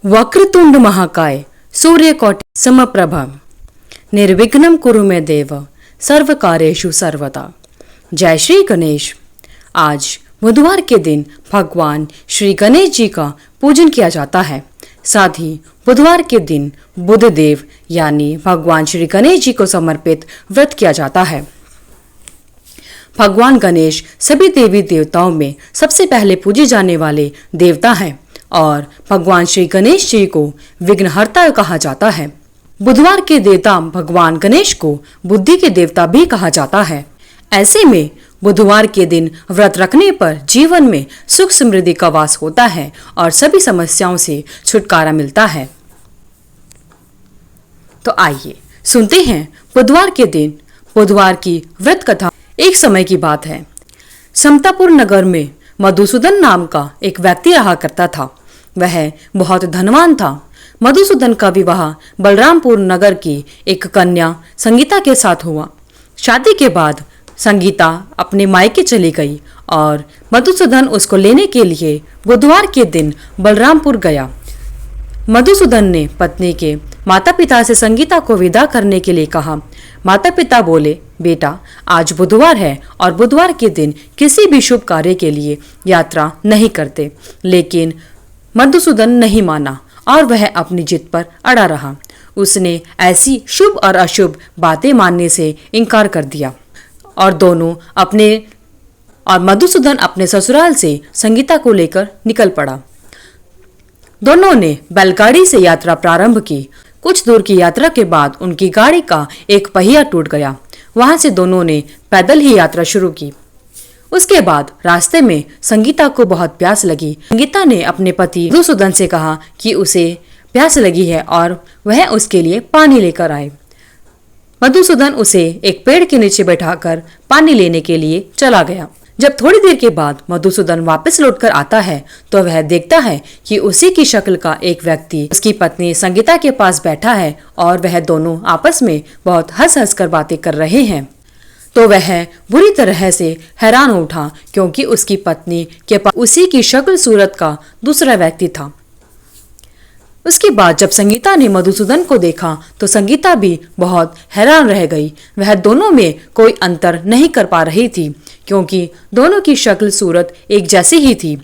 वक्रतुंड महाकाय सूर्यकोटि समप्रभा निर्विघ्नं कुरु मे देव सर्वकार्येषु सर्वदा। जय श्री गणेश। आज बुधवार के दिन भगवान श्री गणेश जी का पूजन किया जाता है। साथ ही बुधवार के दिन बुधदेव यानी भगवान श्री गणेश जी को समर्पित व्रत किया जाता है। भगवान गणेश सभी देवी देवताओं में सबसे पहले पूजे जाने वाले देवता हैं और भगवान श्री गणेश जी को विघ्नहर्ता कहा जाता है। बुधवार के देवता भगवान गणेश को बुद्धि के देवता भी कहा जाता है। ऐसे में बुधवार के दिन व्रत रखने पर जीवन में सुख समृद्धि का वास होता है और सभी समस्याओं से छुटकारा मिलता है। तो आइए सुनते हैं बुधवार के दिन बुधवार की व्रत कथा। एक समय की बात है, समतापुर नगर में मधुसूदन नाम का एक व्यक्ति रहा करता था। वह बहुत धनवान था। मधुसूदन का विवाह बलरामपुर नगर की एक कन्या संगीता के साथ हुआ। शादी के बाद संगीता अपने मायके चली गई और मधुसूदन उसको लेने के लिए बुधवार के दिन बलरामपुर गया। मधुसूदन ने पत्नी के माता पिता से संगीता को विदा करने के लिए कहा। माता पिता बोले, बेटा आज बुधवार है और बुधवार के दिन किसी भी शुभ कार्य के लिए यात्रा नहीं करते। लेकिन मधुसूदन नहीं माना और वह अपनी जिद पर अड़ा रहा। उसने ऐसी शुभ और अशुभ बातें मानने से इनकार कर दिया और मधुसूदन अपने ससुराल से संगीता को लेकर निकल पड़ा। दोनों ने बैलगाड़ी से यात्रा प्रारंभ की। कुछ दूर की यात्रा के बाद उनकी गाड़ी का एक पहिया टूट गया। वहां से दोनों ने पैदल ही यात्रा शुरू की। उसके बाद रास्ते में संगीता को बहुत प्यास लगी। संगीता ने अपने पति मधुसूदन से कहा कि उसे प्यास लगी है और वह उसके लिए पानी लेकर आए। मधुसूदन उसे एक पेड़ के नीचे बैठाकर पानी लेने के लिए चला गया। जब थोड़ी देर के बाद मधुसूदन वापस लौटकर आता है तो वह देखता है कि उसी की शक्ल का एक व्यक्ति उसकी पत्नी संगीता के पास बैठा है और वह दोनों आपस में बहुत हंस हंस कर बातें कर रहे हैं। तो वह बुरी तरह से हैरान उठा क्योंकि उसकी पत्नी के पास उसी की शक्ल सूरत का दूसरा व्यक्ति था। उसके बाद जब संगीता ने मधुसूदन को देखा तो संगीता भी बहुत हैरान रह गई। वह दोनों में कोई अंतर नहीं कर पा रही थी क्योंकि दोनों की शक्ल सूरत एक जैसी ही थी।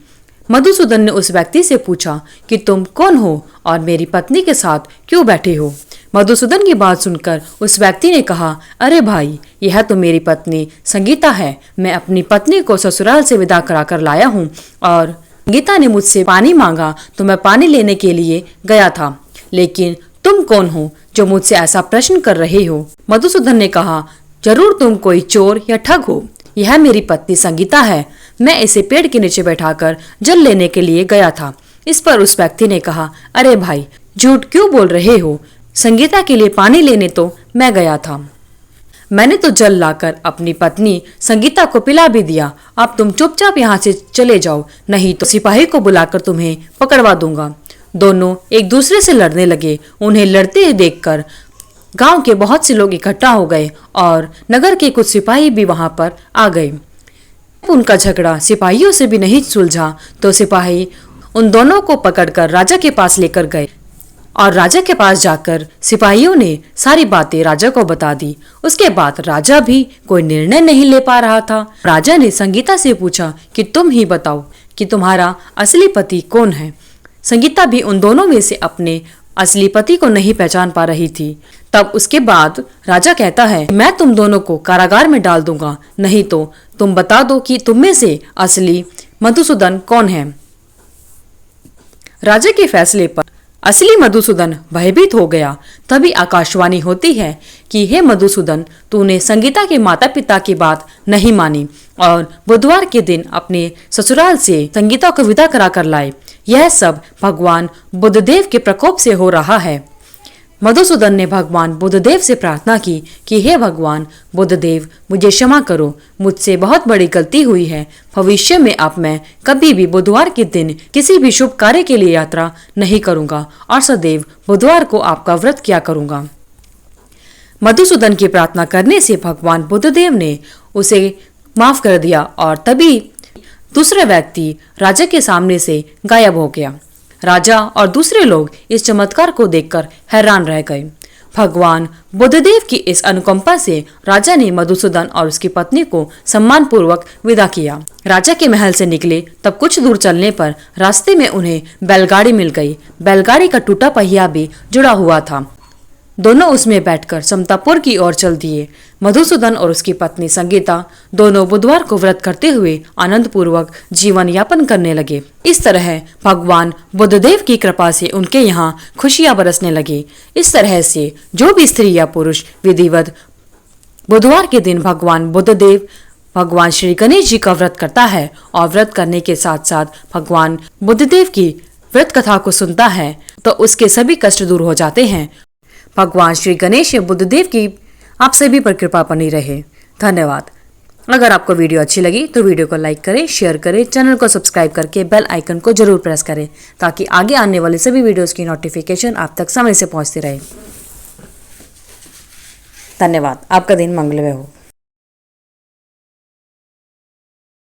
मधुसूदन ने उस व्यक्ति से पूछा कि तुम कौन हो और मेरी पत्नी के साथ क्यों बैठे हो। मधुसूदन की बात सुनकर उस व्यक्ति ने कहा, अरे भाई, यह तो मेरी पत्नी संगीता है। मैं अपनी पत्नी को ससुराल से विदा कराकर लाया हूँ और संगीता ने मुझसे पानी मांगा तो मैं पानी लेने के लिए गया था। लेकिन तुम कौन हो जो मुझसे ऐसा प्रश्न कर रहे हो। मधुसूदन ने कहा, जरूर तुम कोई चोर या ठग हो। यह मेरी पत्नी संगीता है। मैं इसे पेड़ के नीचे बैठाकर जल लेने के लिए गया था। इस पर उस व्यक्ति ने कहा, अरे भाई, झूठ क्यों बोल रहे हो। संगीता के लिए पानी लेने तो मैं गया था। मैंने तो जल लाकर अपनी पत्नी संगीता को पिला भी दिया। अब तुम चुपचाप यहाँ से चले जाओ, नहीं तो सिपाही को बुलाकर तुम्हें पकड़वा दूंगा। दोनों एक दूसरे से लड़ने लगे। उन्हें लड़ते देखकर गांव के बहुत से लोग इकट्ठा हो गए और नगर के कुछ सिपाही भी वहां पर आ गए। उनका झगड़ा सिपाहियों से भी नहीं सुलझा तो सिपाही उन दोनों को पकड़कर राजा के पास लेकर गए और राजा के पास जाकर सिपाहियों ने सारी बातें राजा को बता दी। उसके बाद राजा भी कोई निर्णय नहीं ले पा रहा था। राजा ने संगीता से पूछा कि तुम ही बताओ कि तुम्हारा असली पति कौन है। संगीता भी उन दोनों में से अपने असली पति को नहीं पहचान पा रही थी। तब उसके बाद राजा कहता है, मैं तुम दोनों को कारागार में डाल दूंगा, नहीं तो तुम बता दो कि तुम में से असली मधुसूदन कौन है। राजा के फैसले पर असली मधुसूदन भयभीत हो गया। तभी आकाशवाणी होती है कि हे मधुसूदन, तूने संगीता के माता पिता की बात नहीं मानी और बुधवार के दिन अपने ससुराल से संगीता को विदा कराकर लाए। यह सब भगवान बुधदेव के प्रकोप से हो रहा है। मधुसूदन ने भगवान बुधदेव से प्रार्थना की कि हे भगवान बुधदेव, मुझे क्षमा करो, मुझसे बहुत बड़ी गलती हुई है। भविष्य में अब मैं कभी भी बुधवार के दिन किसी भी शुभ कार्य के लिए यात्रा नहीं करूंगा और सदैव बुधवार को आपका व्रत किया करूंगा। मधुसूदन की प्रार्थना करने से भगवान बुधदेव ने उसे माफ कर दिया और तभी दूसरा व्यक्ति राजा के सामने से गायब हो गया। राजा और दूसरे लोग इस चमत्कार को देखकर हैरान रह गए। भगवान बुद्धदेव की इस अनुकंपा से राजा ने मधुसूदन और उसकी पत्नी को सम्मान पूर्वक विदा किया। राजा के महल से निकले तब कुछ दूर चलने पर रास्ते में उन्हें बैलगाड़ी मिल गई। बैलगाड़ी का टूटा पहिया भी जुड़ा हुआ था। दोनों उसमें बैठकर समतापुर की ओर चल दिए। मधुसूदन और उसकी पत्नी संगीता दोनों बुधवार को व्रत करते हुए आनंद पूर्वक जीवन यापन करने लगे। इस तरह भगवान बुद्धदेव की कृपा से उनके यहाँ खुशियां बरसने लगी। इस तरह से जो भी स्त्री या पुरुष विधिवत बुधवार के दिन भगवान बुद्धदेव भगवान श्री गणेश जी का व्रत करता है और व्रत करने के साथ साथ भगवान बुद्धदेव की व्रत कथा को सुनता है तो उसके सभी कष्ट दूर हो जाते हैं। भगवान श्री गणेश या बुद्धदेव की आप सभी पर कृपा बनी रहे। धन्यवाद। अगर आपको वीडियो अच्छी लगी तो वीडियो को लाइक करें, शेयर करें, चैनल को सब्सक्राइब करके बेल आइकन को जरूर प्रेस करें ताकि आगे आने वाले सभी वीडियोस की नोटिफिकेशन आप तक समय से पहुंचती रहे। धन्यवाद। आपका दिन मंगलमय हो।